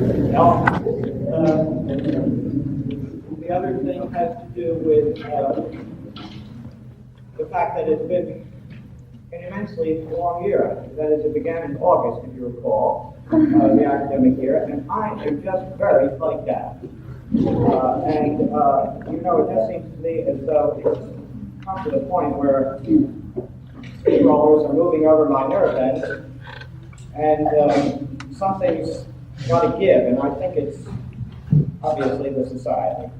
Well, the other thing has to do with the fact that it's been an immensely long year. That is, it began in August, if you recall, the academic year, and I am just very flaked out. It just seems to me as though it's come to the point where steamrollers are moving over my nerve ends, and something's got to give, and I think it's obviously the society.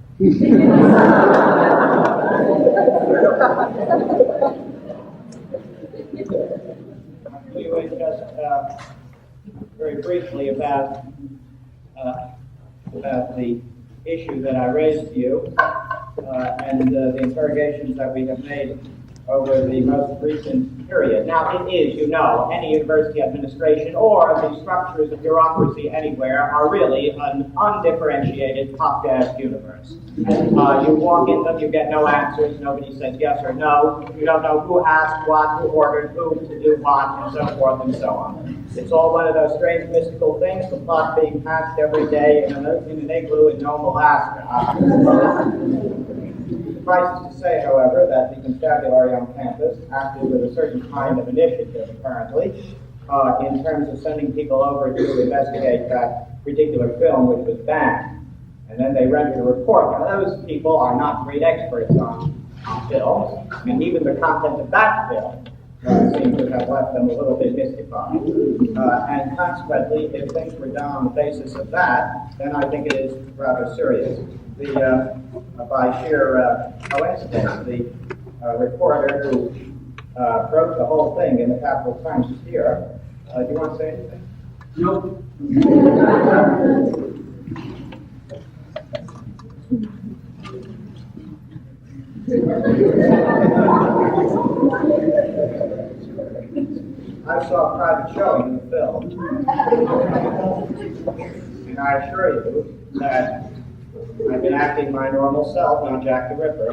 I'll tell you just very briefly about the issue that I raised to you and the interrogations that we have made over the most recent period. Now, it is, any university administration or the structures of bureaucracy anywhere are really an undifferentiated top-down universe. And you walk in them, you get no answers, nobody says yes or no, you don't know who asked what, who ordered who to do what, and so forth and so on. It's all one of those strange mystical things, the plot being hatched every day in an igloo in Nome, Alaska. Suffice to say, however, that the constabulary on campus acted with a certain kind of initiative, apparently, in terms of sending people over to investigate that particular film which was banned. And then they rendered a report. Now, those people are not great experts on films, and even the content of that film seems to have left them a little bit mystified. And consequently, if things were done on the basis of that, then I think it is rather serious. By sheer coincidence, the reporter who wrote the whole thing in the Capital Times is here. Do you want to say anything? Nope. I saw a private showing of the film, and I assure you that I've been acting my normal self on Jack the Ripper.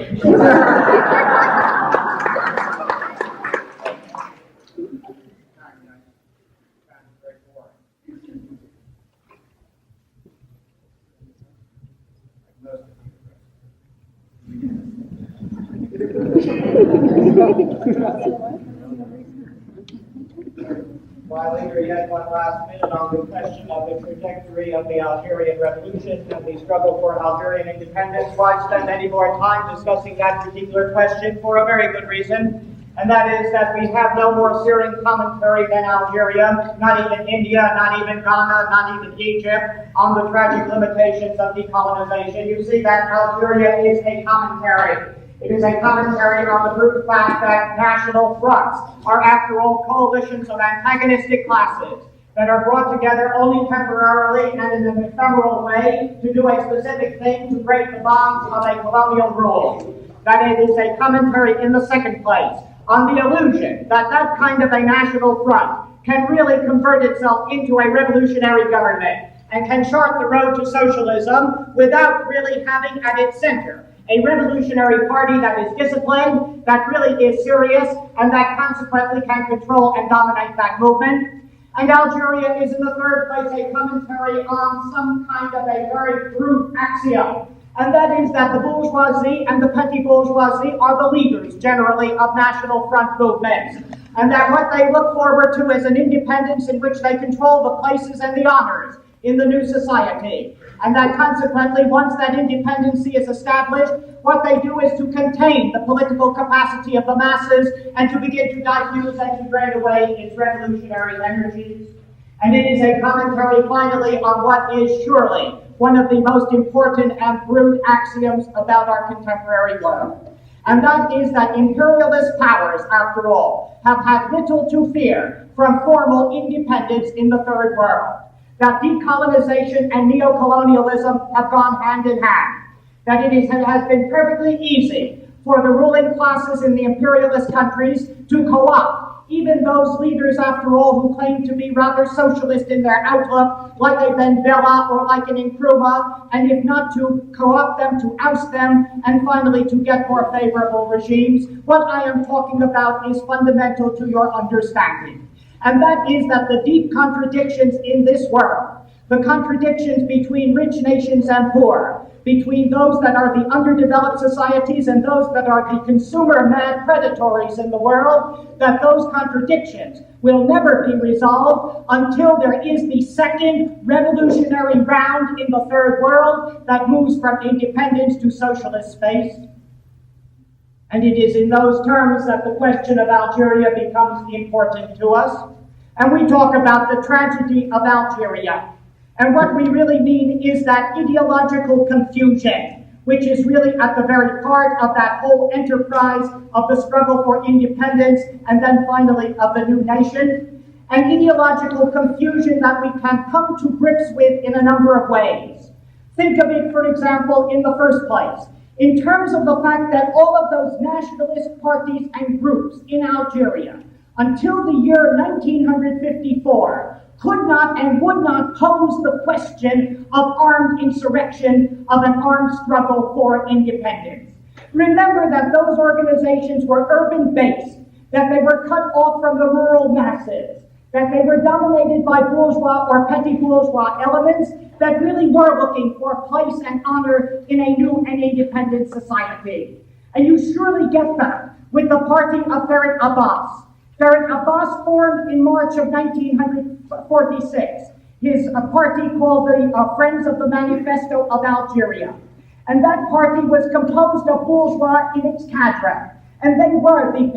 While eager yet one last minute on the question of the trajectory of the Algerian Revolution and the struggle for Algerian independence, why spend any more time discussing that particular question? For a very good reason, and that is that we have no more searing commentary than Algeria, not even India, not even Ghana, not even Egypt, on the tragic limitations of decolonization. You see that Algeria is a commentary. It is a commentary on the brute fact that national fronts are, after all, coalitions of antagonistic classes that are brought together only temporarily and in an ephemeral way to do a specific thing to break the bonds of a colonial rule. That it is a commentary, in the second place, on the illusion that that kind of a national front can really convert itself into a revolutionary government and can chart the road to socialism without really having at its center a revolutionary party that is disciplined, that really is serious, and that consequently can control and dominate that movement. And Algeria is, in the third place, a commentary on some kind of a very brute axiom, and that is that the bourgeoisie and the petty bourgeoisie are the leaders, generally, of national front movements, and that what they look forward to is an independence in which they control the places and the honors in the new society. And that consequently, once that independency is established, what they do is to contain the political capacity of the masses and to begin to diffuse and to drain away its revolutionary energies. And it is a commentary, finally, on what is surely one of the most important and brute axioms about our contemporary world. And that is that imperialist powers, after all, have had little to fear from formal independence in the Third World. That decolonization and neocolonialism have gone hand in hand. That it has been perfectly easy for the ruling classes in the imperialist countries to co-opt even those leaders, after all, who claim to be rather socialist in their outlook, like a Ben Bella or like an Nkrumah, and if not to co-opt them, to oust them, and finally to get more favorable regimes. What I am talking about is fundamental to your understanding. And that is that the deep contradictions in this world, the contradictions between rich nations and poor, between those that are the underdeveloped societies and those that are the consumer-mad predatories in the world, that those contradictions will never be resolved until there is the second revolutionary round in the third world that moves from independence to socialist space. And it is in those terms that the question of Algeria becomes important to us. And we talk about the tragedy of Algeria. And what we really mean is that ideological confusion, which is really at the very heart of that whole enterprise of the struggle for independence and then finally of the new nation. An ideological confusion that we can come to grips with in a number of ways. Think of it, for example, in the first place, in terms of the fact that all of those nationalist parties and groups in Algeria, until the year 1954, could not and would not pose the question of armed insurrection, of an armed struggle for independence. Remember that those organizations were urban-based, that they were cut off from the rural masses, that they were dominated by bourgeois or petty bourgeois elements that really were looking for place and honor in a new and independent society. And you surely get that with the party of Farhat Abbas. Farhat Abbas formed in March of 1946 his party called the Friends of the Manifesto of Algeria. And that party was composed of bourgeois in its cadre. And they were the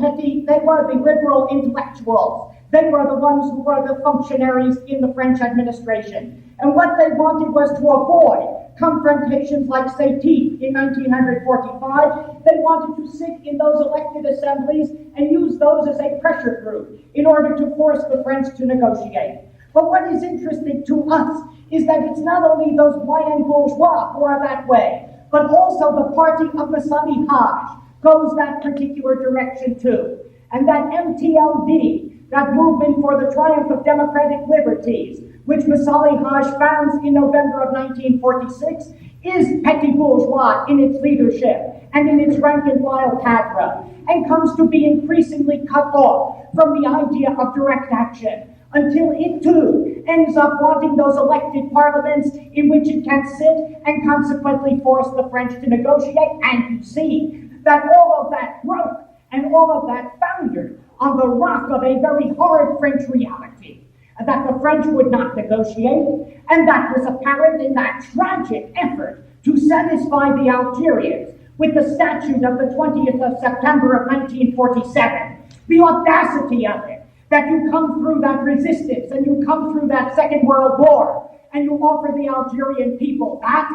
liberal intellectuals. They were the ones who were the functionaries in the French administration. And what they wanted was to avoid confrontations like Sétif in 1945. They wanted to sit in those elected assemblies and use those as a pressure group in order to force the French to negotiate. But what is interesting to us is that it's not only those moyen bourgeois who are that way, but also the party of Messali Haj goes that particular direction too. And that MTLD, that movement for the triumph of democratic liberties, which Messali Haj founds in November of 1946, is petty bourgeois in its leadership and in its rank-and-file cadre, and comes to be increasingly cut off from the idea of direct action, until it too ends up wanting those elected parliaments in which it can sit and consequently force the French to negotiate. And you see that all of that growth and all of that foundered on the rock of a very hard French reality, that the French would not negotiate, and that was apparent in that tragic effort to satisfy the Algerians with the statute of the 20th of September of 1947. The audacity of it, that you come through that resistance and you come through that Second World War and you offer the Algerian people that,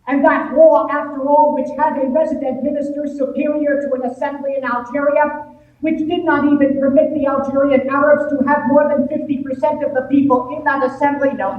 and that war, after all, which had a resident minister superior to an assembly in Algeria, which did not even permit the Algerian Arabs to have more than 50% of the people in that assembly. No.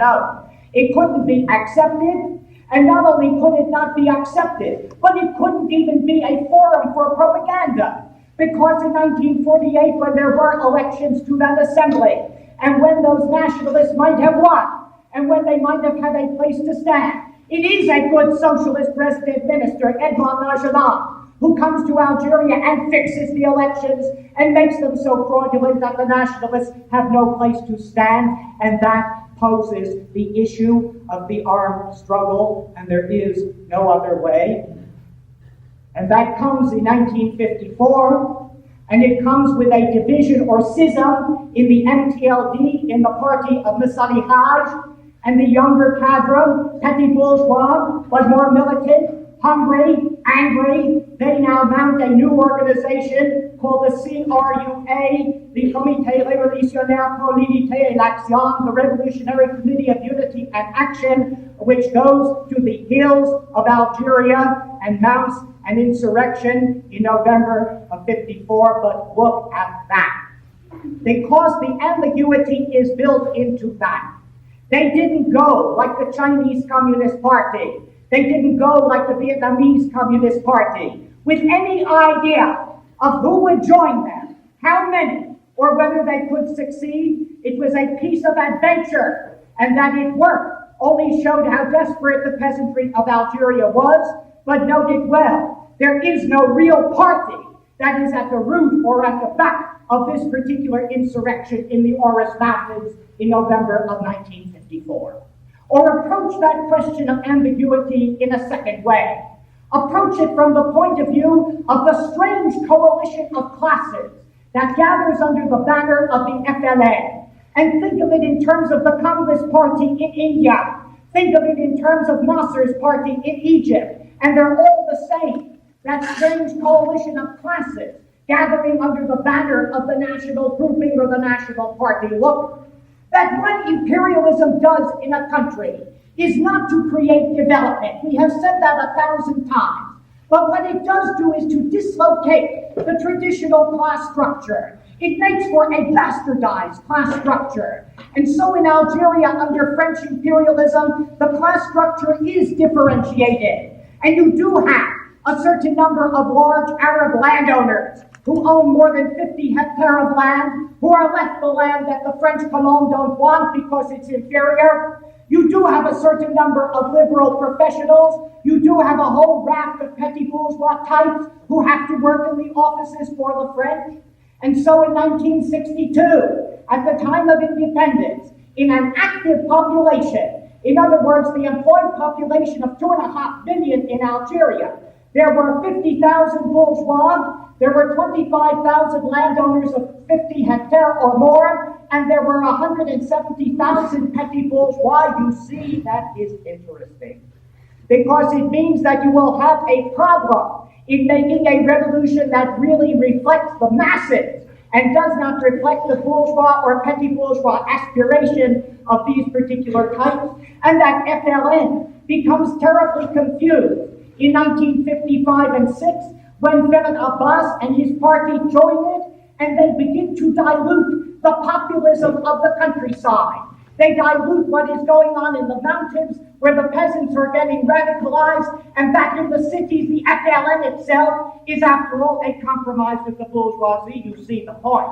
It couldn't be accepted, and not only could it not be accepted, but it couldn't even be a forum for propaganda. Because in 1948, when there were elections to that assembly, and when those nationalists might have won, and when they might have had a place to stand, it is a good socialist resident minister, Évian Accords, who comes to Algeria and fixes the elections and makes them so fraudulent that the nationalists have no place to stand, and that poses the issue of the armed struggle, and there is no other way. And that comes in 1954, and it comes with a division or schism in the MTLD, in the party of Messali Haj, and the younger cadre, petty bourgeois, but more militant, hungry, angry. They now mount a new organization called the CRUA, the Comité Révolutionnaire pour l'Unité et l'Action, the Revolutionary Committee of Unity and Action, which goes to the hills of Algeria and mounts an insurrection in November of 54. But look at that. Because the ambiguity is built into that. They didn't go like the Chinese Communist Party. They didn't go like the Vietnamese Communist Party with any idea of who would join them, how many, or whether they could succeed. It was a piece of adventure, and that it worked only showed how desperate the peasantry of Algeria was. But note it well, there is no real party that is at the root or at the back of this particular insurrection in the Oris Mountains in November of 1954. or approach that question of ambiguity in a second way. Approach it from the point of view of the strange coalition of classes that gathers under the banner of the FLN. And think of it in terms of the Congress Party in India. Think of it in terms of Nasser's party in Egypt. And they're all the same. That strange coalition of classes gathering under the banner of the national grouping or the national party. Look, that what imperialism does in a country is not to create development. We have said that 1,000 times. But what it does do is to dislocate the traditional class structure. It makes for a bastardized class structure. And so in Algeria, under French imperialism, the class structure is differentiated. And you do have a certain number of large Arab landowners who own more than 50 hectares of land, who are left the land that the French colons don't want because it's inferior. You do have a certain number of liberal professionals. You do have a whole raft of petty bourgeois types who have to work in the offices for the French. And so in 1962, at the time of independence, in an active population, in other words, the employed population of 2.5 million in Algeria, there were 50,000 bourgeois, there were 25,000 landowners of 50 hectares or more, and there were 170,000 petty bourgeois. You see, that is interesting, because it means that you will have a problem in making a revolution that really reflects the masses and does not reflect the bourgeois or petty bourgeois aspiration of these particular types, and that FLN becomes terribly confused in 1955 and 6 when Ferhat Abbas and his party join it, and they begin to dilute the populism of the countryside. They dilute what is going on in the mountains, where the peasants are getting radicalized, and back in the cities, the FLN itself is, after all, a compromise with the bourgeoisie. You see the point.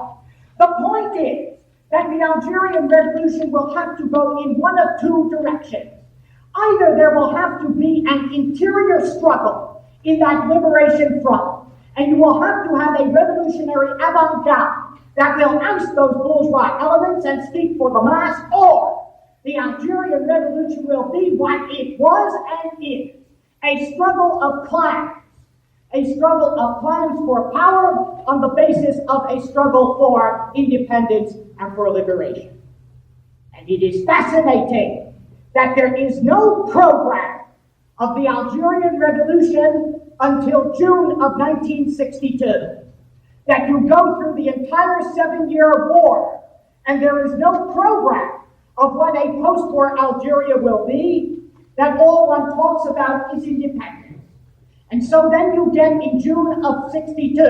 The point is that the Algerian Revolution will have to go in one of two directions. Either there will have to be an interior struggle in that liberation front, and you will have to have a revolutionary avant-garde that will oust those bourgeois elements and speak for the mass, or the Algerian Revolution will be what it was and is, a struggle of clans, a struggle of clans for power on the basis of a struggle for independence and for liberation. And it is fascinating that there is no program of the Algerian Revolution until June of 1962. That you go through the entire 7-year war, and there is no program of what a post-war Algeria will be, that all one talks about is independence. And so then you get in June of 62,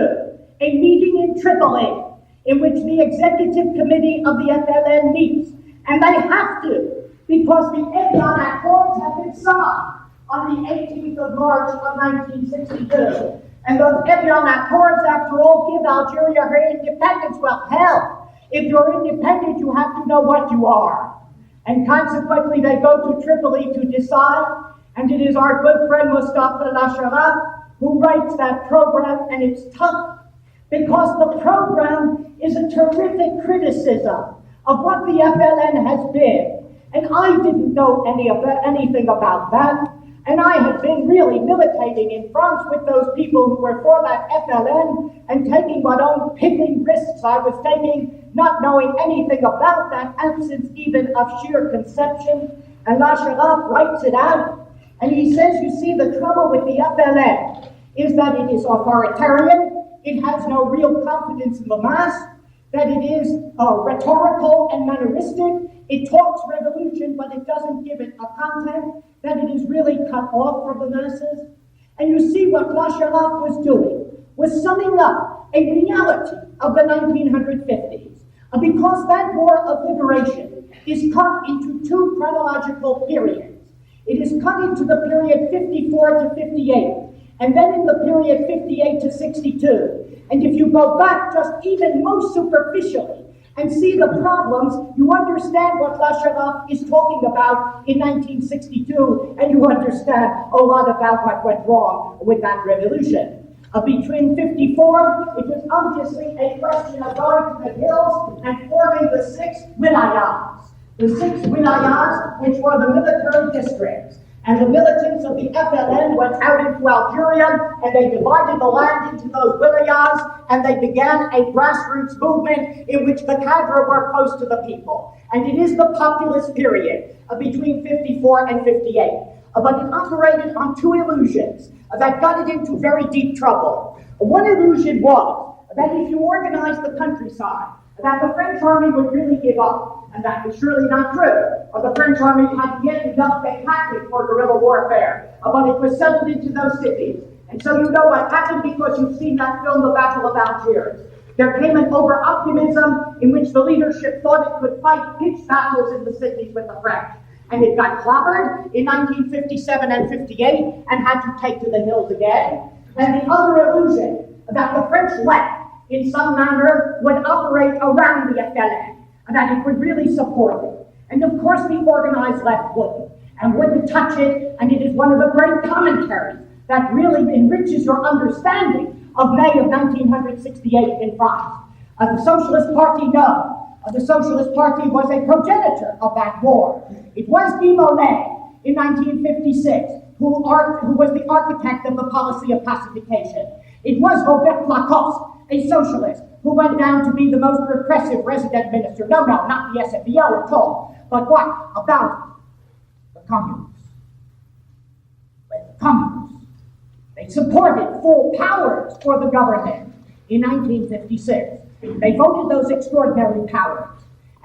a meeting in Tripoli, in which the executive committee of the FLN meets, and they have to, because the Évian Accords have been signed on the 18th of March of 1962. And those Évian Accords, after all, give Algeria her independence. Well, hell, if you're independent, you have to know what you are. And consequently, they go to Tripoli to decide, and it is our good friend Mustafa Lasharaf who writes that program, and it's tough, because the program is a terrific criticism of what the FLN has been. And I didn't know anything about that. And I had been really militating in France with those people who were for that FLN and taking what own piddling risks I was taking, not knowing anything about that, absence even of sheer conception. And Lasharaf writes it out, and he says, you see, the trouble with the FLN is that it is authoritarian, it has no real confidence in the mass, that it is rhetorical and manneristic, it talks revolution, but it doesn't give it a content, that it is really cut off from the masses. And you see what Lasharaf was doing, was summing up a reality of the 1950s. Because that war of liberation is cut into two chronological periods. It is cut into the period 54 to 58, and then in the period 58 to 62. And if you go back just even most superficially and see the problems, you understand what Lasharaf is talking about in 1962, and you understand a lot about what went wrong with that revolution. Between 54, it was obviously a question of going to the hills and forming the 6 wilayats. The 6 wilayas, which were the military districts. And the militants of the FLN went out into Algeria, and they divided the land into those wilayas, and they began a grassroots movement in which the cadre were close to the people. And it is the populist period between 54 and 58. But it operated on 2 illusions that got it into very deep trouble. One illusion was that if you organized the countryside, that the French army would really give up. And that was surely not true. The French army hadn't yet developed a tactic for guerrilla warfare, but it was settled into those cities. And so you know what happened because you've seen that film, The Battle of Algiers. There came an over-optimism in which the leadership thought it could fight pitched battles in the cities with the French. And it got clobbered in 1957 and 58 and had to take to the hills again. And the other illusion that the French left in some manner would operate around the FLN, and that it would really support it. And of course the organized left wouldn't, and wouldn't touch it, and it is one of the great commentaries that really enriches your understanding of May of 1968 in France. The Socialist Party, no. The Socialist Party was a progenitor of that war. It was Guy Mollet in 1956 who was the architect of the policy of pacification. It was Robert Lacoste, a socialist, who went down to be the most repressive resident minister. No, not the SFEO at all. But what about the communists? Well, the communists, they supported full powers for the government in 1956. They voted those extraordinary powers.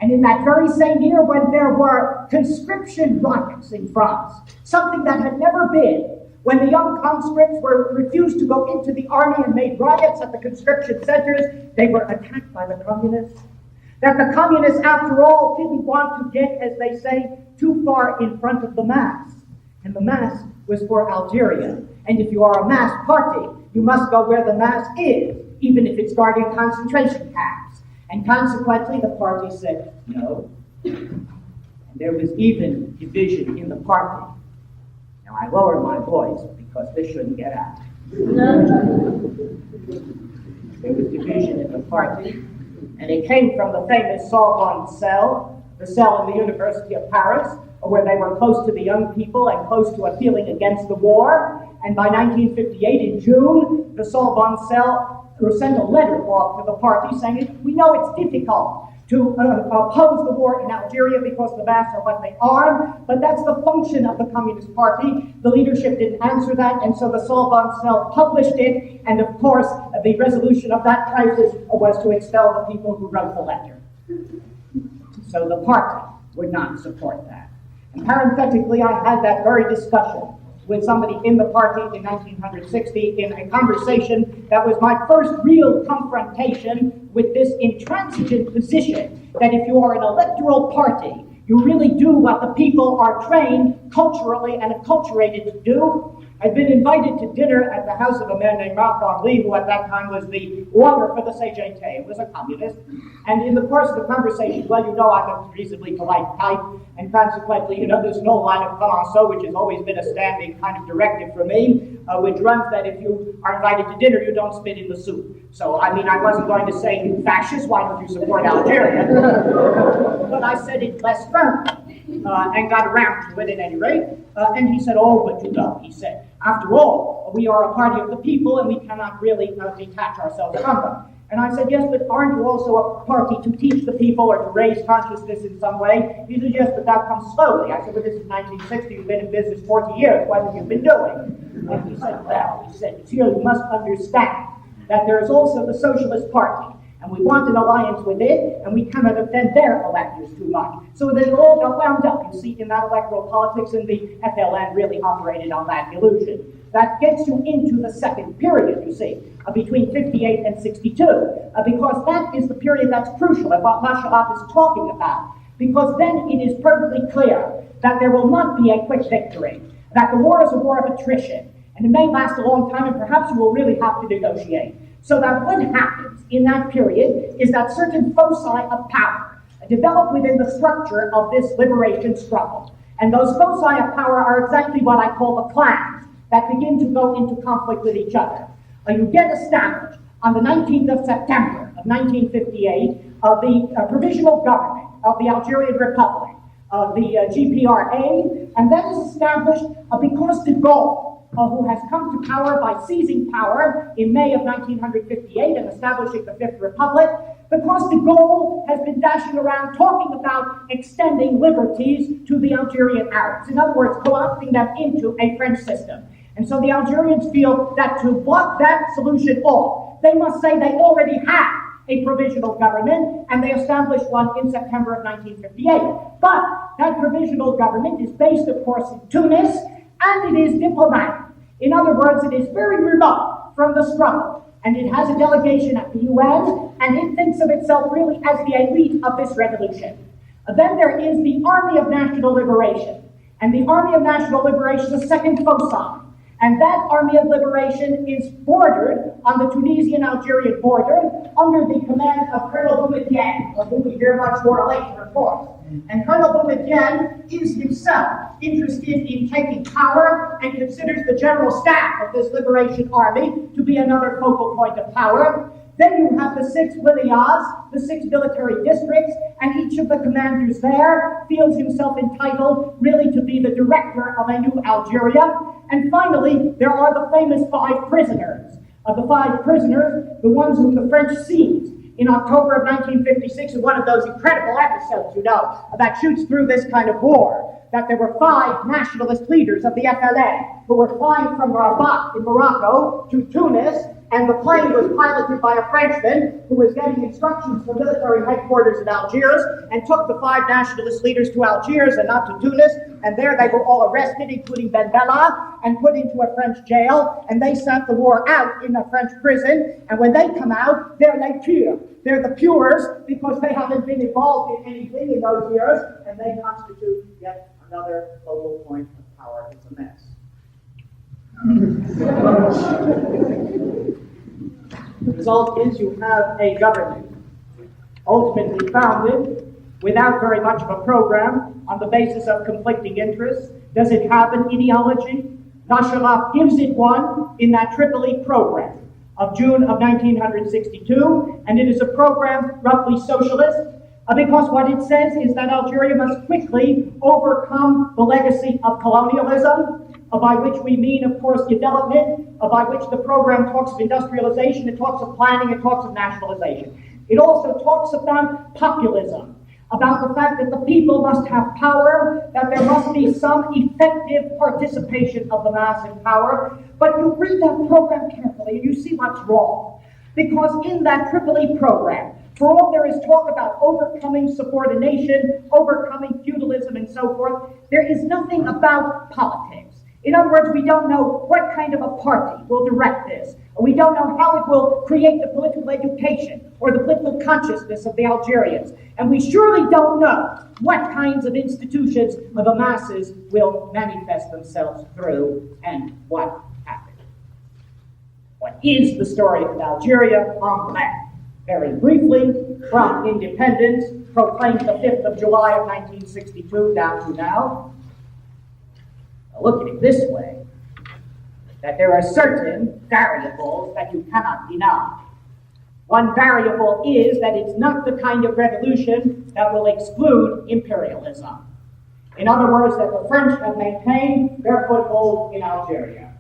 And in that very same year, when there were conscription riots in France, something that had never been, when the young conscripts were refused to go into the army and made riots at the conscription centers, they were attacked by the communists. That the communists, after all, didn't want to get, as they say, too far in front of the mass. And the mass was for Algeria. And if you are a mass party, you must go where the mass is, even if it's guarding concentration camps. And consequently, the party said no. And there was even division in the party. Now, I lowered my voice because this shouldn't get out. There was division in the party, and it came from the famous Sorbonne cell, the cell in the University of Paris, where they were close to the young people and close to a feeling against the war. And by 1958, in June, the Sorbonne cell sent a letter off to the party saying, we know it's difficult to oppose the war in Algeria because the mass are what they are, but that's the function of the Communist Party. The leadership didn't answer that, and so the Sorbonne cell published it, and of course, the resolution of that crisis was to expel the people who wrote the letter. So the party would not support that. And parenthetically, I had that very discussion with somebody in the party in 1960 in a conversation that was my first real confrontation with this intransigent position that if you are an electoral party, you really do what the people are trained culturally and acculturated to do. I'd been invited to dinner at the house of a man named Marc-Henri, who at that time was the lawyer for the CGT. He was a communist. And in the course of the conversation, well, you know I'm a reasonably polite type, and consequently, you know, there's no line of commensaux, which has always been a standing kind of directive for me, which runs that if you are invited to dinner, you don't spit in the soup. So, I mean, I wasn't going to say, you fascists, why don't you support Algeria? But I said it less firm, and got around to it at any rate. And he said, oh, but you know, he said, after all, we are a party of the people, and we cannot really detach ourselves from them. And I said, yes, but aren't you also a party to teach the people or to raise consciousness in some way? He said, yes, but that comes slowly. I said, well, this is 1960. You've been in business 40 years. What have you been doing? And he said, well, he said, you must understand that there is also the Socialist Party, and we want an alliance with it, and we cannot offend their electors too much. So they all got wound up, you see, in that electoral politics, and the FLN really operated on that illusion. That gets you into the second period, you see, between 58 and 62, because that is the period that's crucial and what Masharat is talking about, because then it is perfectly clear that there will not be a quick victory, that the war is a war of attrition, and it may last a long time, and perhaps you will really have to negotiate. So that what happens in that period is that certain foci of power develop within the structure of this liberation struggle. And those foci of power are exactly what I call the clans that begin to go into conflict with each other. You get established on the 19th of September of 1958 the provisional government of the Algerian Republic. GPRA, and that is established because de Gaulle, who has come to power by seizing power in May of 1958 and establishing the Fifth Republic, because de Gaulle has been dashing around talking about extending liberties to the Algerian Arabs. In other words, co-opting them into a French system. And so the Algerians feel that to block that solution off, they must say they already have a provisional government, and they established one in September of 1958. But that provisional government is based, of course, in Tunis, and it is diplomatic. In other words, it is very remote from the struggle, and it has a delegation at the UN, and it thinks of itself really as the elite of this revolution. Then there is the Army of National Liberation, and the Army of National Liberation is a second foci. And that Army of Liberation is bordered on the Tunisian-Algerian border under the command of Colonel Boumediene, of whom we hear much more later, of course. And Colonel Boumediene is himself interested in taking power and considers the general staff of this liberation army to be another focal point of power. Then you have the 6 wilayas, the 6 military districts, and each of the commanders there feels himself entitled really to be the director of a new Algeria. And finally, there are the famous 5 prisoners. Of the 5 prisoners, the ones whom the French seized in October of 1956, in one of those incredible episodes, that shoots through this kind of war, that there were 5 nationalist leaders of the FLA who were flying from Rabat in Morocco to Tunis, and the plane was piloted by a Frenchman who was getting instructions from military headquarters in Algiers, and took the 5 nationalist leaders to Algiers and not to Tunis, and there they were all arrested, including Ben Bella, and put into a French jail, and they sat the war out in a French prison, and when they come out, they're les purs. They're the pures, because they haven't been involved in anything in those years, and they constitute yet another focal point of power. It's a mess. The result is you have a government ultimately founded without very much of a program on the basis of conflicting interests. Does it have an ideology? Nasrallah gives it one in that Tripoli program of June of 1962, and it is a program roughly socialist, because what it says is that Algeria must quickly overcome the legacy of colonialism, by which we mean, of course, development, by which the program talks of industrialization, it talks of planning, it talks of nationalization. It also talks about populism, about the fact that the people must have power, that there must be some effective participation of the mass in power. But you read that program carefully and you see what's wrong. Because in that Tripoli program, for all there is talk about overcoming subordination, overcoming feudalism, and so forth, there is nothing about politics. In other words, we don't know what kind of a party will direct this. We don't know how it will create the political education or the political consciousness of the Algerians. And we surely don't know what kinds of institutions of the masses will manifest themselves through and what happens. What is the story of Algeria en blanc? Very briefly, from independence, proclaimed the 5th of July of 1962 down to now. Look at it this way, that there are certain variables that you cannot deny. One variable is that it's not the kind of revolution that will exclude imperialism. In other words, that the French have maintained their foothold in Algeria.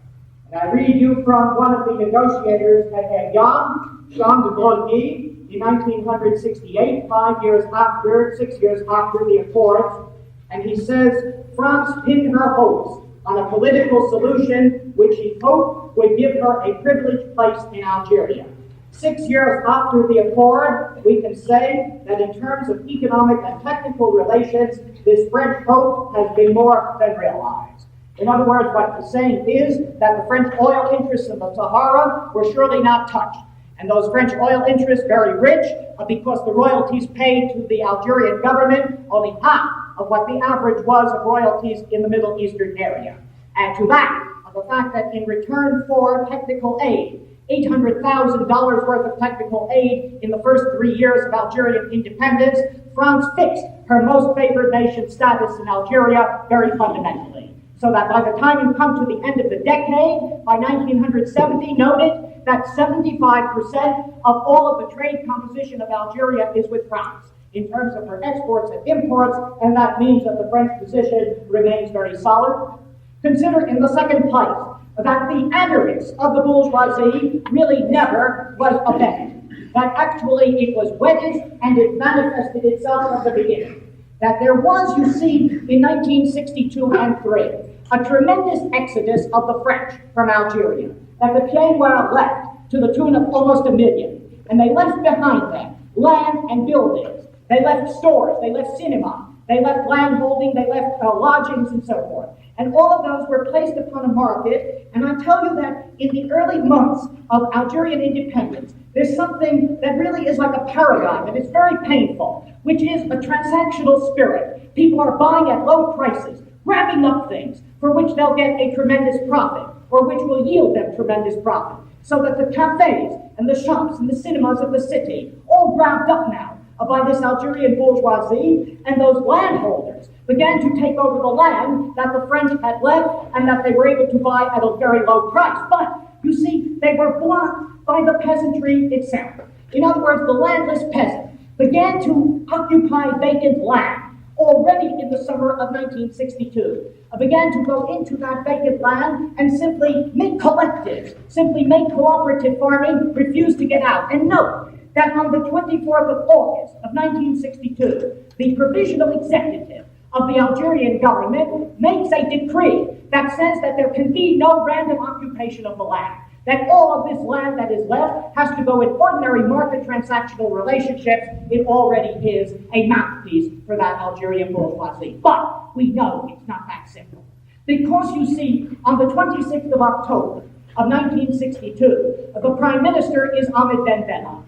And I read you from one of the negotiators at Évian, Jean de Broglie, in 1968, 6 years after the Accords, and he says, France pinned her hopes on a political solution which he hoped would give her a privileged place in Algeria. 6 years after the Accord, we can say that in terms of economic and technical relations, this French hope has been more than realized. In other words, what he's saying is that the French oil interests in the Sahara were surely not touched. And those French oil interests, very rich, because the royalties paid to the Algerian government, only half of what the average was of royalties in the Middle Eastern area. And to that, of the fact that in return for technical aid, $800,000 worth of technical aid in the first 3 years of Algerian independence, France fixed her most favored nation status in Algeria very fundamentally. So that by the time you come to the end of the decade, by 1970, noted that 75% of all of the trade composition of Algeria is with France. in terms of her exports and imports, and that means that the French position remains very solid. Consider in the second place that the avarice of the bourgeoisie really never was abated. That actually it was whetted and it manifested itself from the beginning. That there was, you see, in 1962 and 3, a tremendous exodus of the French from Algeria. That the Pieds Noirs left to the tune of almost 1 million. And they left behind them land and buildings. They left stores, they left cinema, they left land holding, they left lodgings and so forth. And all of those were placed upon a market. And I tell you that in the early months of Algerian independence, there's something that really is like a paradigm, and it's very painful, which is a transactional spirit. People are buying at low prices, grabbing up things for which they'll get a tremendous profit, or which will yield them tremendous profit. So that the cafes and the shops and the cinemas of the city, all grabbed up now by this Algerian bourgeoisie, and those landholders began to take over the land that the French had left and that they were able to buy at a very low price. But, you see, they were blocked by the peasantry itself. In other words, the landless peasant began to occupy vacant land already in the summer of 1962. Began to go into that vacant land and simply make collectives, simply make cooperative farming, refuse to get out. And note that on the 24th of August of 1962, the provisional executive of the Algerian government makes a decree that says that there can be no random occupation of the land. That all of this land that is left has to go in ordinary market transactional relationships. It already is a mouthpiece for that Algerian bourgeoisie. But we know it's not that simple. Because, you see, on the 26th of October of 1962, the Prime Minister is Ahmed Ben Bella.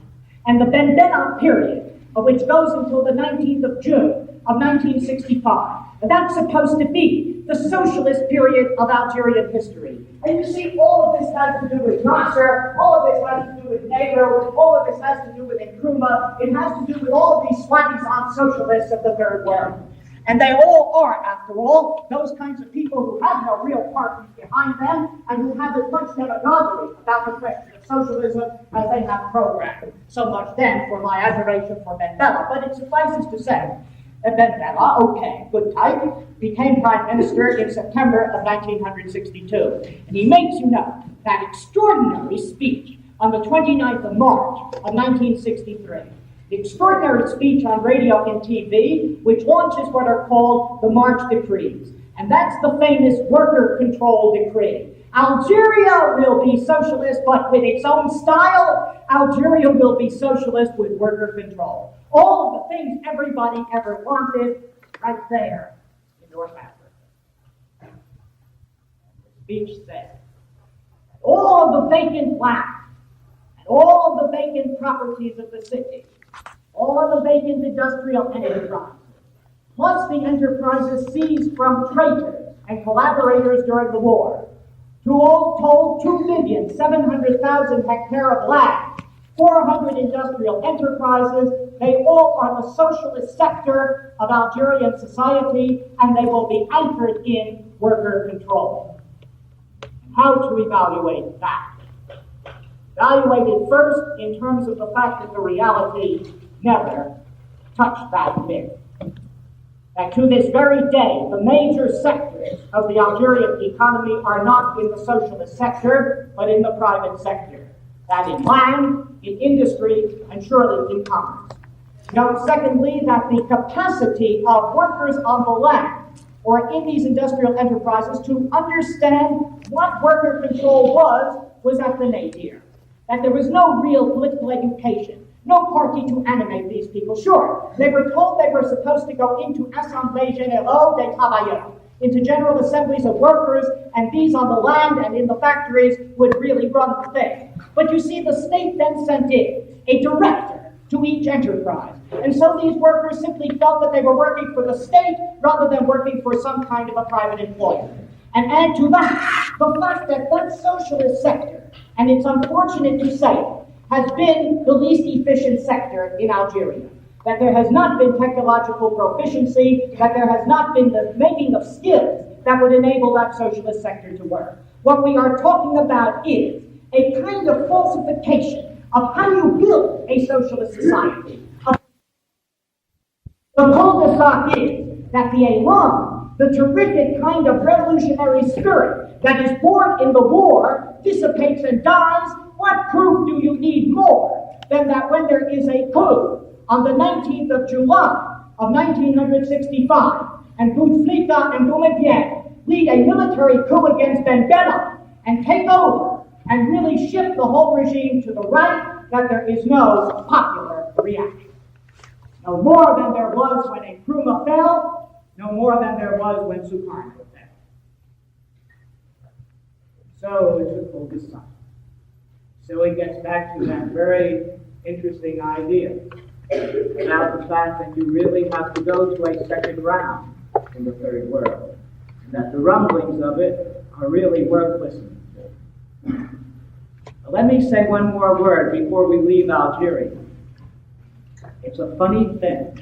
And the Ben Bella period, which goes until the 19th of June of 1965, that's supposed to be the socialist period of Algerian history. And you see, all of this has to do with Nasser, all of this has to do with Nehru, all of this has to do with Nkrumah, it has to do with all of these soi-disant socialists of the Third World. And they all are, after all, those kinds of people who have no real parties behind them and who have as much demagoguery about the question of socialism as they have programmed. So much then for my admiration for Ben Bella. But it suffices to say that Ben Bella, okay, good type, became Prime Minister in September of 1962. And he makes, you know, that extraordinary speech on the 29th of March of 1963. The extraordinary speech on radio and TV, which launches what are called the March Decrees. And that's the famous worker control decree. Algeria will be socialist, but with its own style. Algeria will be socialist with worker control. All of the things everybody ever wanted, right there in North Africa. The speech said, all of the vacant land, and all of the vacant properties of the city, all of the vacant industrial enterprises, plus the enterprises seized from traitors and collaborators during the war, to all told 2,700,000 hectares of land, 400 industrial enterprises, they all are the socialist sector of Algerian society, and they will be anchored in worker control. How to evaluate that? Evaluate it first in terms of the fact that the reality never touched that myth. That to this very day, the major sectors of the Algerian economy are not in the socialist sector, but in the private sector. That in land, in industry, and surely in commerce. Note, secondly, that the capacity of workers on the land or in these industrial enterprises to understand what worker control was at the nadir. That there was no real political education, no party to animate these people. Sure, they were told they were supposed to go into Assemblée Générale des Travailleurs, into general assemblies of workers, and these on the land and in the factories would really run the thing. But you see, the state then sent in a director to each enterprise. And so these workers simply felt that they were working for the state rather than working for some kind of a private employer. And add to that the fact that that socialist sector, and it's unfortunate to say, has been the least efficient sector in Algeria. That there has not been technological proficiency, that there has not been the making of skills that would enable that socialist sector to work. What we are talking about is a kind of falsification of how you build a socialist society. The cul-de-sac is that the élan, the terrific kind of revolutionary spirit that is born in the war, dissipates and dies. What proof do you need more than that when there is a coup on the 19th of July of 1965, and Bouteflika and Boumediene lead a military coup against Vendetta and take over and really shift the whole regime to the right, that there is no popular reaction. No more than there was when Nkrumah fell, no more than there was when Sukarno fell. So it's a cul-de-sac. So it gets back to that very interesting idea about the fact that you really have to go to a second round in the third world, and that the rumblings of it are really worth listening to. Let me say one more word before we leave Algeria. It's a funny thing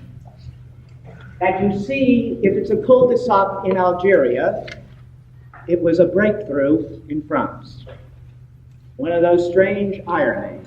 that you see, if it's a cul-de-sac in Algeria, it was a breakthrough in France. One of those strange ironies.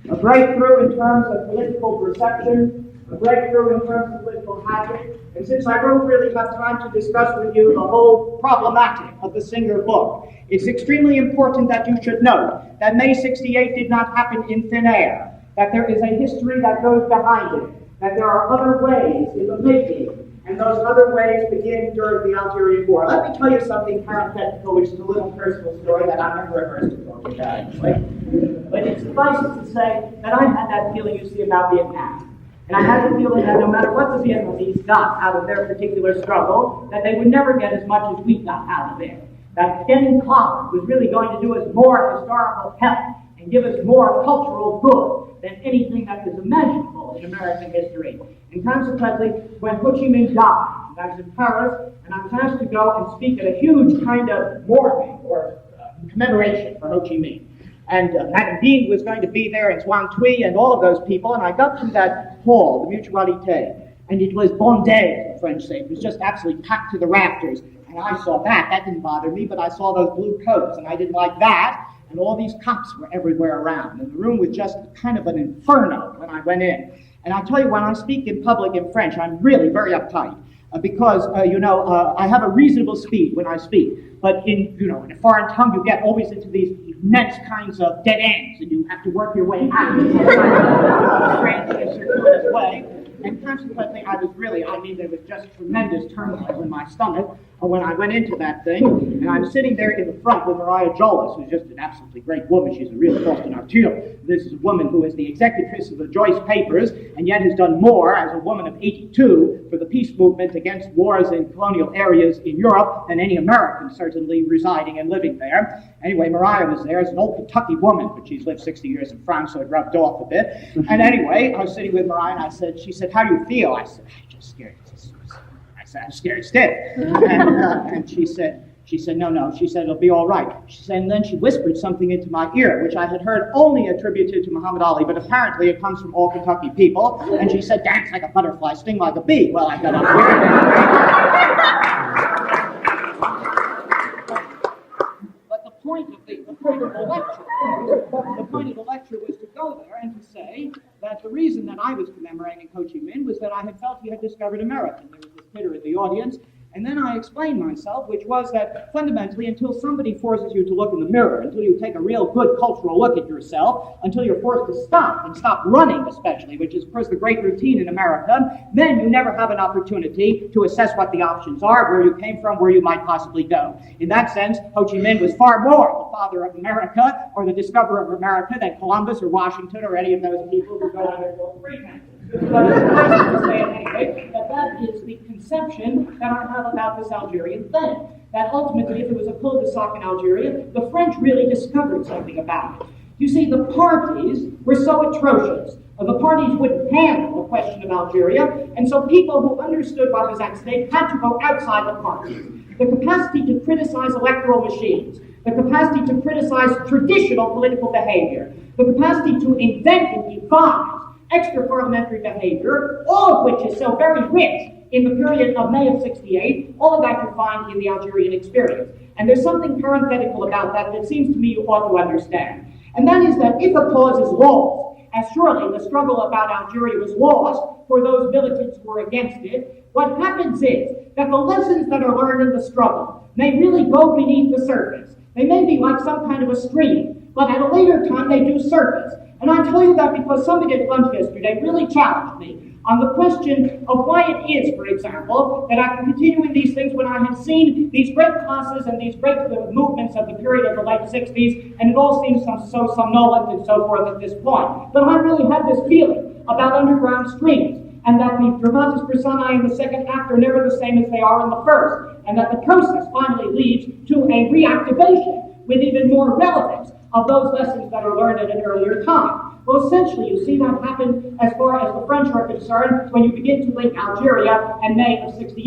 A breakthrough in terms of political perception, a breakthrough in terms of political habit. And since I don't really have time to discuss with you the whole problematic of the Singer book, it's extremely important that you should know that May 68 did not happen in thin air, that there is a history that goes behind it, that there are other ways in the making, and those other ways begin during the Algerian War. Let me tell you something parenthetical, which is a little personal story that I've never rehearsed before. But it suffices to say that I had that feeling you see about Vietnam. And I had the feeling that no matter what the Vietnamese got out of their particular struggle, that they would never get as much as we got out of it. That getting caught was really going to do us more historical help and give us more cultural good than anything that was imaginable in American history. And consequently, when Ho Chi Minh died, I was in Paris, and I was asked to go and speak at a huge kind of mourning or commemoration for Ho Chi Minh. And Madame Dean was going to be there, and Xuan Thuy, and all of those people, and I got to that hall, the Mutualité, and it was bondé, the French say. It was just absolutely packed to the rafters. And I saw that. That didn't bother me, but I saw those blue coats, and I didn't like that. And all these cops were everywhere around. And the room was just kind of an inferno when I went in. And I'll tell you, when I speak in public in French, I'm really very uptight. Because I have a reasonable speed when I speak. But in a foreign tongue, you get always into these immense kinds of dead ends, and you have to work your way out in a strange and circuitous way. And consequently, there was just tremendous turmoil in my stomach when I went into that thing. And I'm sitting there in the front with Mariah Jolas, who's just an absolutely great woman. She's a real force de nature. This is a woman who is the executrix of the Joyce Papers, and yet has done more as a woman of 82 for the peace movement against wars in colonial areas in Europe than any American certainly residing and living there. Anyway, Mariah was there as an old Kentucky woman, but she's lived 60 years in France, so it rubbed off a bit. And anyway, I was sitting with Mariah, and she said, "How do you feel?" I said, "I'm just scared." I said, "I'm scared stiff." And she said, no. She said, "It'll be all right." She said, and then she whispered something into my ear, which I had heard only attributed to Muhammad Ali, but apparently it comes from all Kentucky people. And she said, "Dance like a butterfly, sting like a bee." Well, I got up here. But the point of the lecture was to go there and to say that the reason that I was commemorating Ho Chi Minh was that I had felt he had discovered America. There was this titter in the audience. And then I explained myself, which was that fundamentally, until somebody forces you to look in the mirror, until you take a real good cultural look at yourself, until you're forced to stop, and stop running especially, which is, of course, the great routine in America, then you never have an opportunity to assess what the options are, where you came from, where you might possibly go. In that sense, Ho Chi Minh was far more the father of America, or the discoverer of America, than Columbus or Washington or any of those people who go under false pretenses. But it's nice to say at any rate that is the conception that I have about this Algerian thing. That ultimately, if it was a cul-de-sac in Algeria, the French really discovered something about it. You see, the parties were so atrocious. The parties wouldn't handle the question of Algeria, and so people who understood what was at stake had to go outside the parties. The capacity to criticize electoral machines, the capacity to criticize traditional political behavior, the capacity to invent and devise extra-parliamentary behavior, all of which is so very rich in the period of May of 68, all of that you find in the Algerian experience. And there's something parenthetical about that that seems to me you ought to understand. And that is that if a cause is lost, as surely the struggle about Algeria was lost for those militants who were against it, what happens is that the lessons that are learned in the struggle may really go beneath the surface. They may be like some kind of a stream, but at a later time they do surface. And I tell you that because somebody at lunch yesterday really challenged me on the question of why it is, for example, that I can continue in these things when I have seen these great classes and these great movements of the period of the late 60s, and it all seems so somnolent and so forth at this point. But I really had this feeling about underground streams, and that the dramatis personae in the second act are never the same as they are in the first, and that the process finally leads to a reactivation with even more relevance of those lessons that are learned at an earlier time. Well, essentially, you see that happen as far as the French are concerned when you begin to link Algeria and May of 68.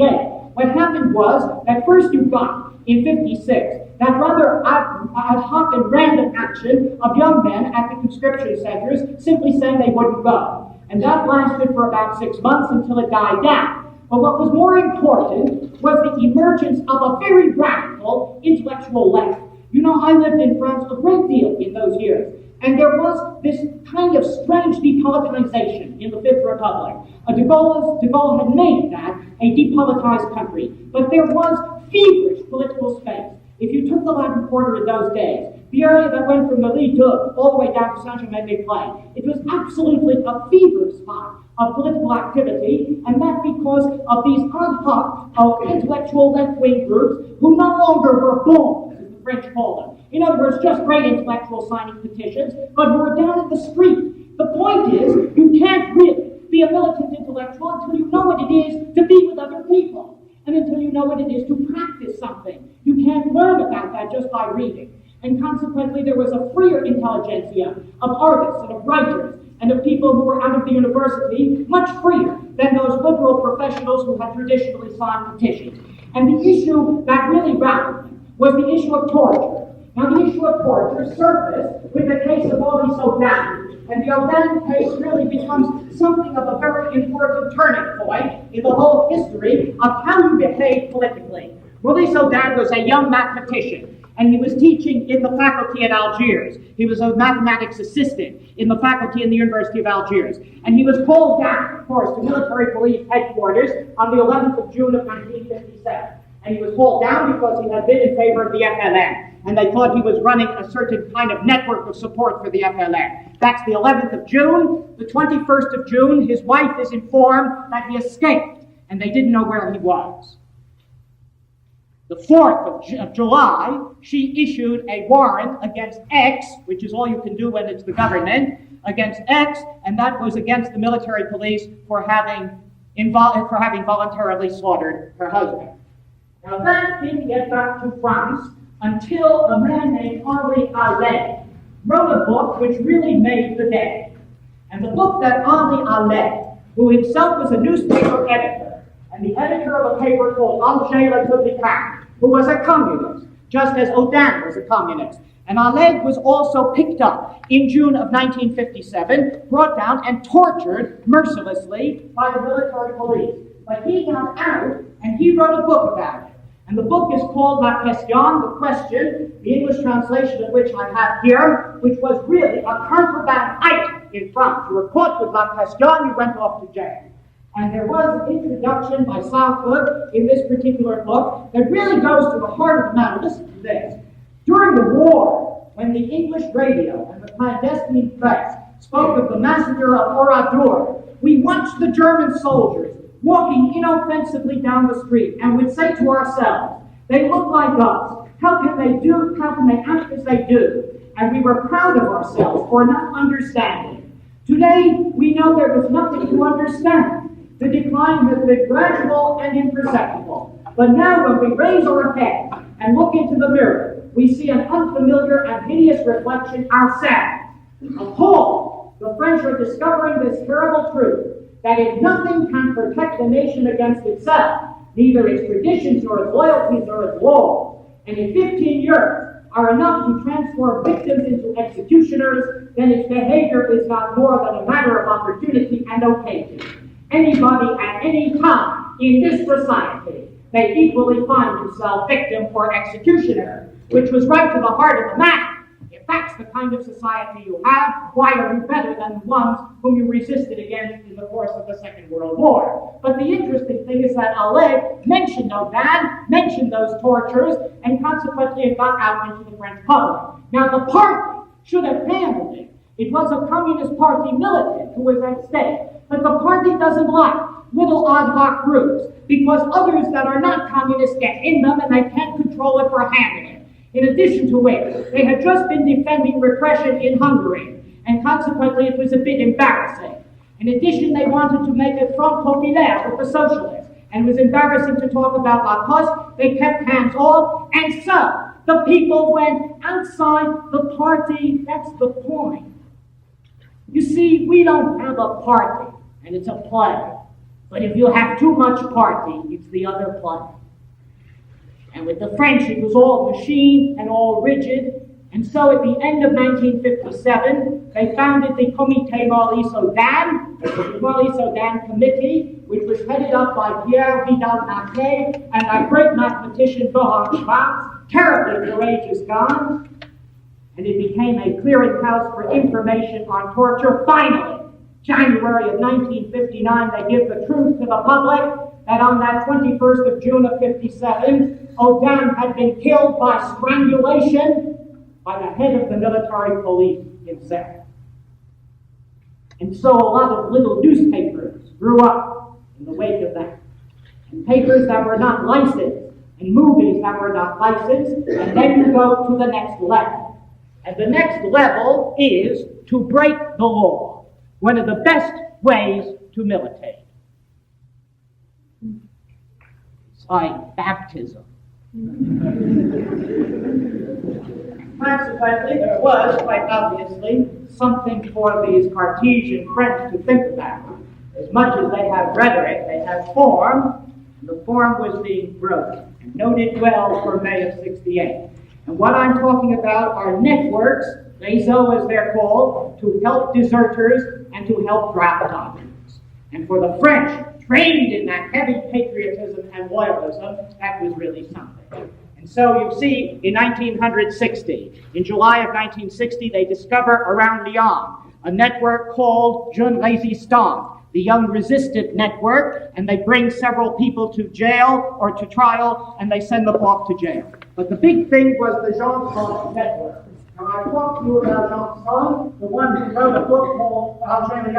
What happened was that first you got, in 56, that rather ad hoc and random action of young men at the conscription centers simply saying they wouldn't go. And that lasted for about 6 months until it died down. But what was more important was the emergence of a very radical intellectual left. You know, I lived in France a great deal in those years, and there was this kind of strange depoliticization in the Fifth Republic. De Gaulle had made that a depolitized country, but there was feverish political space. If you took the Latin Quarter in those days, the area that went from the Lys d'Oeuvres all the way down to Saint-Germain-des-Prés, it was absolutely a fever spot of political activity, and that because of these ad hoc intellectual left-wing groups who no longer were born, as the French call them. In other words, just great intellectuals signing petitions, but who were down in the street. The point is, you can't really be a militant intellectual until you know what it is to be with other people, and until you know what it is to practice something. You can't learn about that just by reading. And consequently, there was a freer intelligentsia of artists and of writers and of people who were out of the university, much freer than those liberal professionals who had traditionally signed petitions. And the issue that really rattled them was the issue of torture. Now, the issue of torture surfaced with the case of Maurice Audin, and the Audin case really becomes something of a very important turning point in the whole history of how you behave politically. Maurice Audin was a young mathematician, and he was teaching in the faculty at Algiers. He was a mathematics assistant in the faculty in the University of Algiers. And he was called down, of course, to military police headquarters on the 11th of June of 1957. And he was called down because he had been in favor of the FLN. And they thought he was running a certain kind of network of support for the FLN. That's the 11th of June. The 21st of June, his wife is informed that he escaped, and they didn't know where he was. The 4th of July, she issued a warrant against X, which is all you can do when it's the government, against X, and that was against the military police for having voluntarily slaughtered her husband. Now that didn't get back to France until a man named Harvey Goldberg wrote a book which really made the day. And the book that Harvey Goldberg, who himself was a newspaper editor, and the editor of a paper called Algerian, who was a communist, just as Audin was a communist. And Oleg was also picked up in June of 1957, brought down and tortured mercilessly by the military police. But he got out, and he wrote a book about it. And the book is called La Question, the question, the English translation of which I have here, which was really a contraband item in France. You were caught with La Question, you went off to jail. And there was an introduction by Southwood in this particular book that really goes to the heart of the matter. Listen to this. During the war, when the English radio and the clandestine press spoke of the massacre of Oradour, we watched the German soldiers walking inoffensively down the street and would say to ourselves, they look like us. How can they act as they do? And we were proud of ourselves for not understanding. Today, we know there was nothing to understand. The decline has been gradual and imperceptible. But now when we raise our head and look into the mirror, we see an unfamiliar and hideous reflection ourselves. Appalled, the French are discovering this terrible truth, that if nothing can protect the nation against itself, neither its traditions nor its loyalties nor its laws, and in 15 years are enough to transform victims into executioners, then its behavior is not more than a matter of opportunity and occasion. Anybody at any time in this society may equally find himself victim or executioner, which was right to the heart of the matter. If That's the kind of society you have. Why are you better than the ones whom you resisted against in the course of the Second World War? But the interesting thing is that Alais mentioned Odan, mentioned those tortures, and consequently it got out into the French public. Now the party should have handled it. It was a Communist Party militant who was at stake. But the party doesn't like little ad hoc groups, because others that are not communists get in them and they can't control it or handle it. In addition to which, they had just been defending repression in Hungary, and consequently it was a bit embarrassing. In addition, they wanted to make a Front Populaire with the socialists, and it was embarrassing to talk about La Poste. They kept hands off, and so the people went outside the party. That's the point. You see, we don't have a party, and it's a play. But if you have too much party, it's the other play. And with the French, it was all machine and all rigid. And so at the end of 1957, they founded the Comité Maurice-Audin, the Maurice-Audin Committee, which was headed up by Pierre Vidal-Naquet and that great mathematician Johann Schwarz, terribly courageous guys. And it became a clearinghouse for information on torture. Finally, January of 1959, they give the truth to the public that on that 21st of June of 57, Audin had been killed by strangulation by the head of the military police himself. And so a lot of little newspapers grew up in the wake of that. And papers that were not licensed, and movies that were not licensed, and then you go to the next level. And the next level is to break the law. One of the best ways to militate. It's like baptism. Consequently, there was, quite obviously, something for these Cartesian French to think about. As much as they have rhetoric, they have form, and the form was being broken, and noted well for May of 68. And what I'm talking about are networks, réseaux as they're called, to help deserters and to help draft documents. And for the French, trained in that heavy patriotism and loyalism, that was really something. And so you see, in 1960, in July of 1960, they discover around Lyon a network called Jeunes Résistants, the Young Resistant Network, and they bring several people to jail or to trial, and they send them off to jail. But the big thing was the Janson Network. Now, I talked to you about Janson, the one who wrote a book called Algeria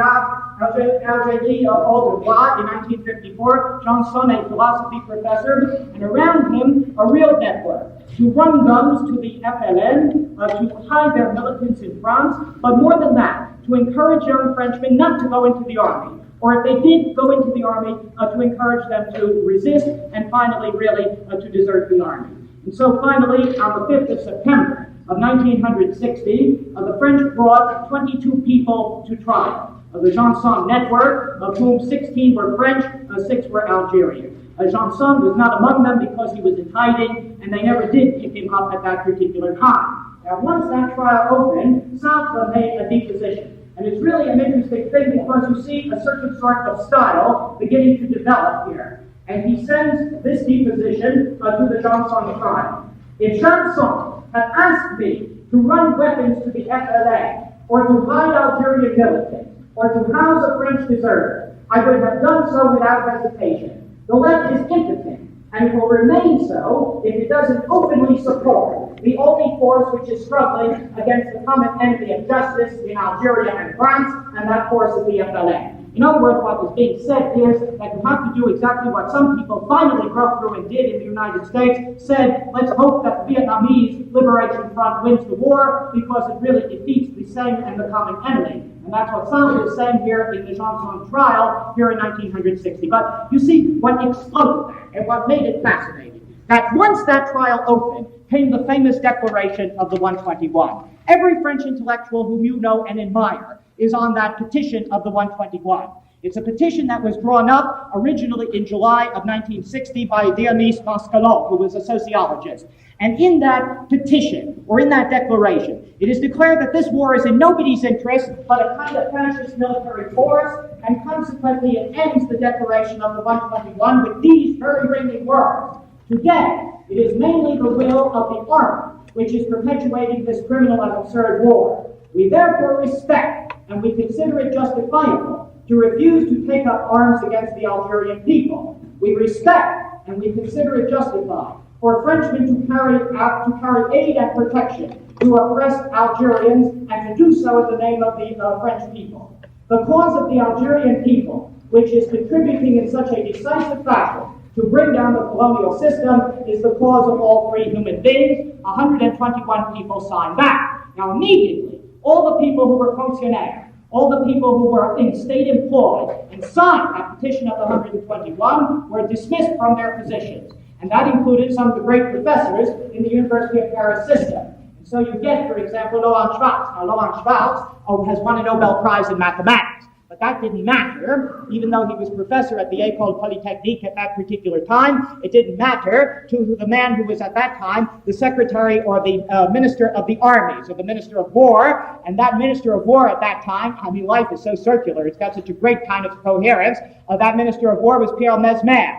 au devoir in 1954. Janson, a philosophy professor, and around him, a real network to run guns to the FLN, to hide their militants in France, but more than that, to encourage young Frenchmen not to go into the army, or if they did go into the army, to encourage them to resist, and finally, really, to desert the army. And so finally, on the 5th of September of 1960, the French brought 22 people to trial. The Janson Network, of whom 16 were French, 6 were Algerian. Janson was not among them because he was in hiding, and they never did pick him up at that particular time. Now, once that trial opened, Sartre made a deposition. And it's really an interesting thing because you see a certain sort of style beginning to develop here. And he sends this deposition to the Janson trial. If Janson had asked me to run weapons to the FLA, or to hide Algerian militants, or to house a French deserter, I would have done so without hesitation. The left is impotent, and it will remain so if it doesn't openly support the only force which is struggling against the common enemy of justice in Algeria and France, and that force is the FLA. In other words, what is being said is that you have to do exactly what some people finally broke through and did in the United States, said, let's hope that the Vietnamese Liberation Front wins the war because it really defeats the same and the common enemy. And that's what Sartre is saying here in the Janson trial here in 1960. But you see, what exploded that and what made it fascinating, that once that trial opened, came the famous declaration of the 121. Every French intellectual whom you know and admire is on that petition of the 121. It's a petition that was drawn up originally in July of 1960 by Dionys Mascalon, who was a sociologist. And in that petition, or in that declaration, it is declared that this war is in nobody's interest, but a kind of fascist military force, and consequently it ends the declaration of the 121 with these very ringing words. Today, it is mainly the will of the army which is perpetuating this criminal and absurd war. We therefore respect and we consider it justifiable to refuse to take up arms against the Algerian people. We respect and we consider it justified for Frenchmen to carry aid and protection to oppressed Algerians and to do so in the name of the French people. The cause of the Algerian people, which is contributing in such a decisive fashion to bring down the colonial system, is the cause of all free human beings. 121 people signed back. Now immediately, all the people who were fonctionnaires, all the people who were in state employed and signed that petition of the 121 were dismissed from their positions. And that included some of the great professors in the University of Paris system. And so you get, for example, Laurent Schwartz. Now, Laurent Schwartz has won a Nobel Prize in mathematics. But that didn't matter, even though he was professor at the École Polytechnique at that particular time. It didn't matter to the man who was at that time the secretary or the minister of the armies, or the minister of war. And that minister of war at that time, I mean, life is so circular, it's got such a great kind of coherence. That minister of war was Pierre Mesmer.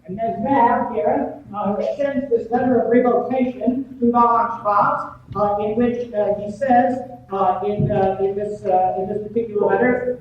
And Mesmer here sends this letter of revocation to Laurent Schwartz, in which he says, in this particular letter,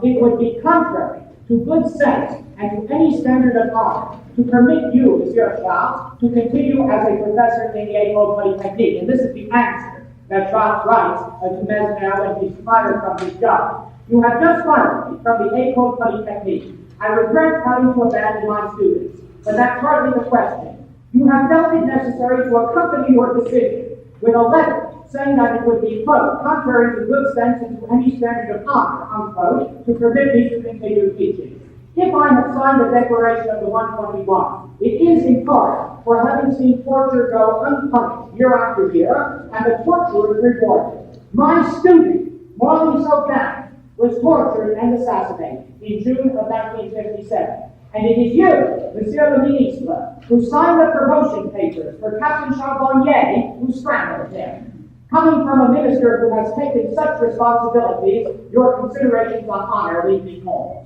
it would be contrary to good sense and to any standard of honor to permit you, Monsieur Schwartz, to continue as a professor in the École Polytechnique. And this is the answer that Schwartz writes to Mesmer when he's fired from his job. You have just fired me from the École Polytechnique. I regret having to abandon my students, but that's hardly the question. You have felt it necessary to accompany your decision with a letter saying that it would be, quote, contrary to good sense and to any standard of honor, unquote, to permit me to continue teaching. If I have signed the Declaration of the 121, it is in part for having seen torture go unpunished year after year, and the torturer rewarded. My student, Maurice O'Connor, was tortured and assassinated in June of 1957. And it is you, Monsieur le Ministre, who signed the promotion papers for Captain Charbonnier, who strangled him. Coming from a minister who has taken such responsibilities, your considerations on honor leave me cold.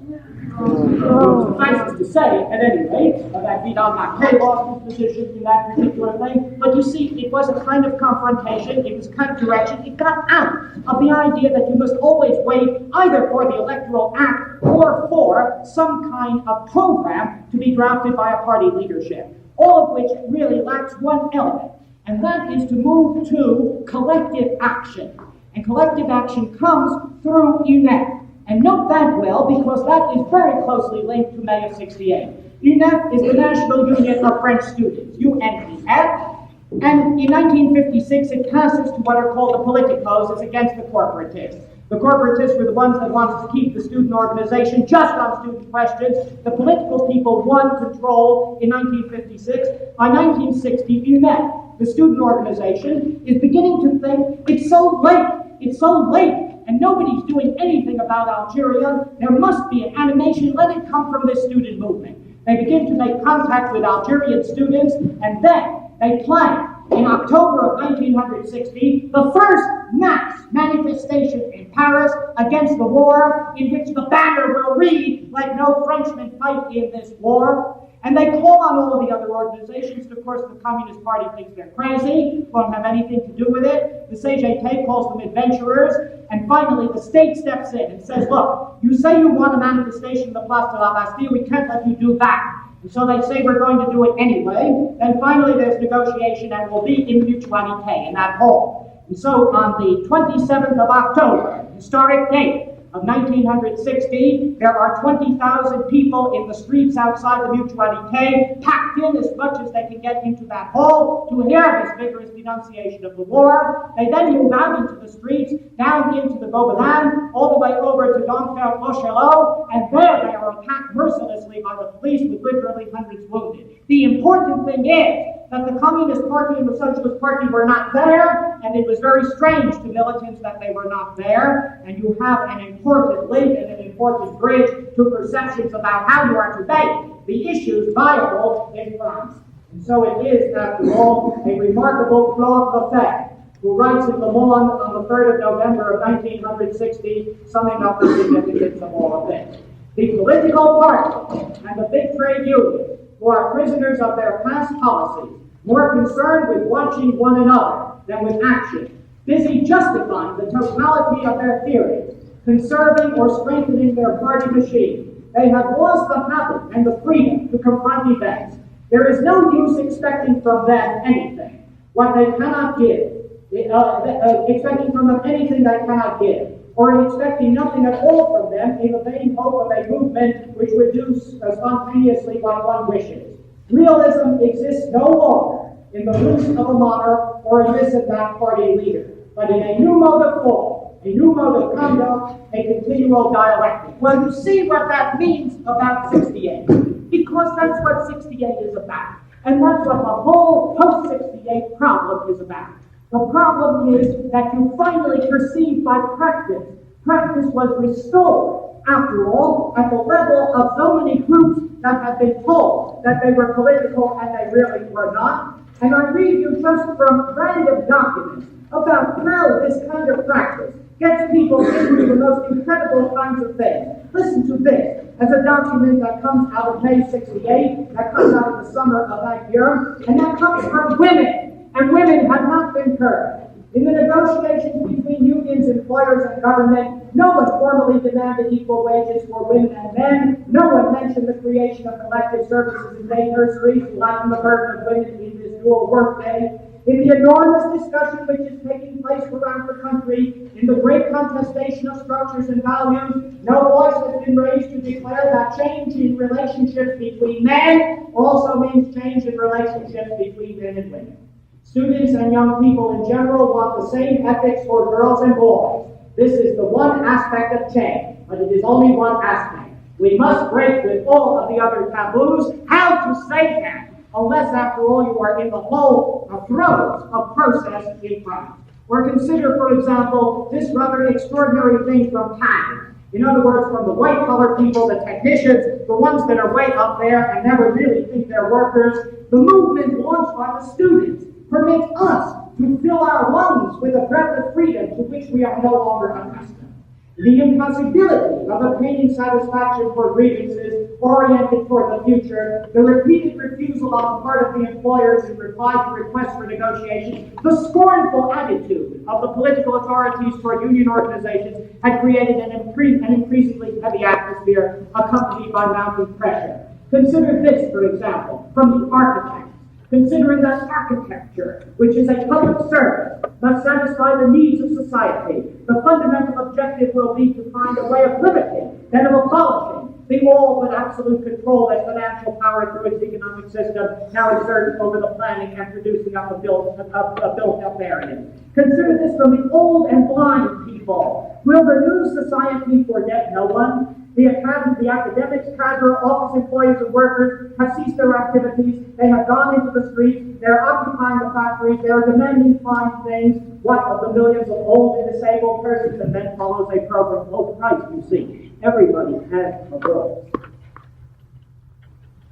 Suffice it to say, at any rate, that Vidal Naquet lost his position in that particular thing. But you see, it was a kind of confrontation, it was kind of direction. It got out of the idea that you must always wait either for the Electoral Act or for some kind of program to be drafted by a party leadership, all of which really lacks one element, and that is to move to collective action. And collective action comes through UNEP. And note that well, because that is very closely linked to May of 68. UNEP is the National Union of French Students, UNEF, and in 1956 it passes to what are called the politicos as against the corporatists. The corporatists were the ones that wanted to keep the student organization just on student questions. The political people won control in 1956. By 1960, UNEP, the student organization, is beginning to think it's so late, and nobody's doing anything about Algeria. There must be an animation. Let it come from this student movement. They begin to make contact with Algerian students, and then they plan, in October of 1960, the first mass manifestation in Paris against the war, in which the banner will read, "Let no Frenchman fight in this war." And they call on all of the other organizations. Of course, the Communist Party thinks they're crazy, won't have anything to do with it. The CGT calls them adventurers. And finally, the state steps in and says, look, you say you want a manifestation in the Place de la Bastille, we can't let you do that. And so they say we're going to do it anyway. Then finally, there's negotiation, and we'll be in Mutualité, in that hall. And so on the 27th of October, historic date, of 1960, there are 20,000 people in the streets outside the Mutualité, packed in as much as they can get into that hall to hear this vigorous denunciation of the war. They then move out into the streets, down into the Gobelin, all the way over to Dunkerque-Rochellot, and there they are attacked mercilessly by the police with literally hundreds wounded. The important thing is that the Communist Party and the Socialist Party were not there, and it was very strange to militants that they were not there, and you have an important link and an important bridge to perceptions about how you are to make the issues viable in France. And so it is, after all, a remarkable Claude Lefebvre, who writes in Le Monde on the 3rd of November of 1960, summing up the significance of all of this. The political parties and the big trade unions, who are prisoners of their past policies, more concerned with watching one another than with action, busy justifying the totality of their theories, conserving or strengthening their party machine. They have lost the habit and the freedom to confront events. There is no use expecting from them anything, what they cannot give, expecting from them anything they cannot give, or expecting nothing at all from them in the vain hope of a movement which would do spontaneously what one wishes. Realism exists no longer in the roots of a monarch or in this and that party leader, but in a new mode of thought, a new mode of conduct, a continual dialectic. Well, you see what that means about 68, because that's what 68 is about, and that's what the whole post-68 problem is about. The problem is that you finally perceive by practice. Practice was restored, after all, at the level of so many groups that had been told that they were political and they really were not. And I read you just from random documents about how this kind of practice gets people into the most incredible kinds of things. Listen to this, as a document that comes out of May 68, that comes out of the summer of that year, and that comes from women. And women have not been heard. In the negotiations between unions, employers, and government, no one formally demanded equal wages for women and men. No one mentioned the creation of collective services and day nurseries to lighten the burden of women in this dual workday. In the enormous discussion which is taking place around the country, in the great contestation of structures and values, no voice has been raised to declare that change in relationships between men also means change in relationships between men and women. Students and young people in general want the same ethics for girls and boys. This is the one aspect of change, but it is only one aspect. We must break with all of the other taboos. How to say that, unless after all you are in the whole throes of process in France. Or consider, for example, this rather extraordinary thing from Canada. In other words, from the white-collar people, the technicians, the ones that are way up there and never really think they're workers, the movement launched by the students permits us to fill our lungs with a breath of freedom to which we are no longer accustomed. The impossibility of obtaining satisfaction for grievances oriented toward the future, the repeated refusal on the part of the employers in reply to requests for negotiations, the scornful attitude of the political authorities toward union organizations had created an increasingly heavy atmosphere accompanied by mounting pressure. Consider this, for example, from the architects. Considering that architecture, which is a public service, must satisfy the needs of society, the fundamental objective will be to find a way of limiting, then of abolishing, the all but absolute control that financial power through its economic system now exerts over the planning and producing up a built-up area. Consider this from the old and blind people. Will the new society forget no one? The academics, cadre, office employees, and workers have ceased their activities. They have gone into the streets. They are occupying the factories. They are demanding fine things. What of the millions of old and disabled persons? And then follows a program. Oh, Christ, you see, everybody has a voice.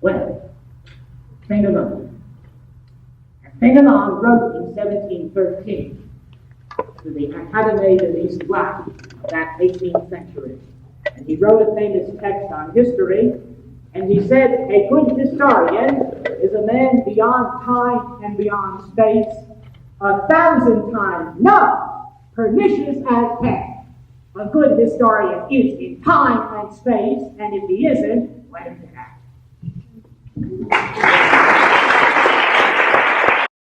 Well, Saint-Amand wrote in 1713 to the Académie de l'Histoire of that 18th century. And he wrote a famous text on history, and he said, a good historian is a man beyond time and beyond space, 1,000 times, no, pernicious as heck. A good historian is in time and space, and if he isn't, let him get out.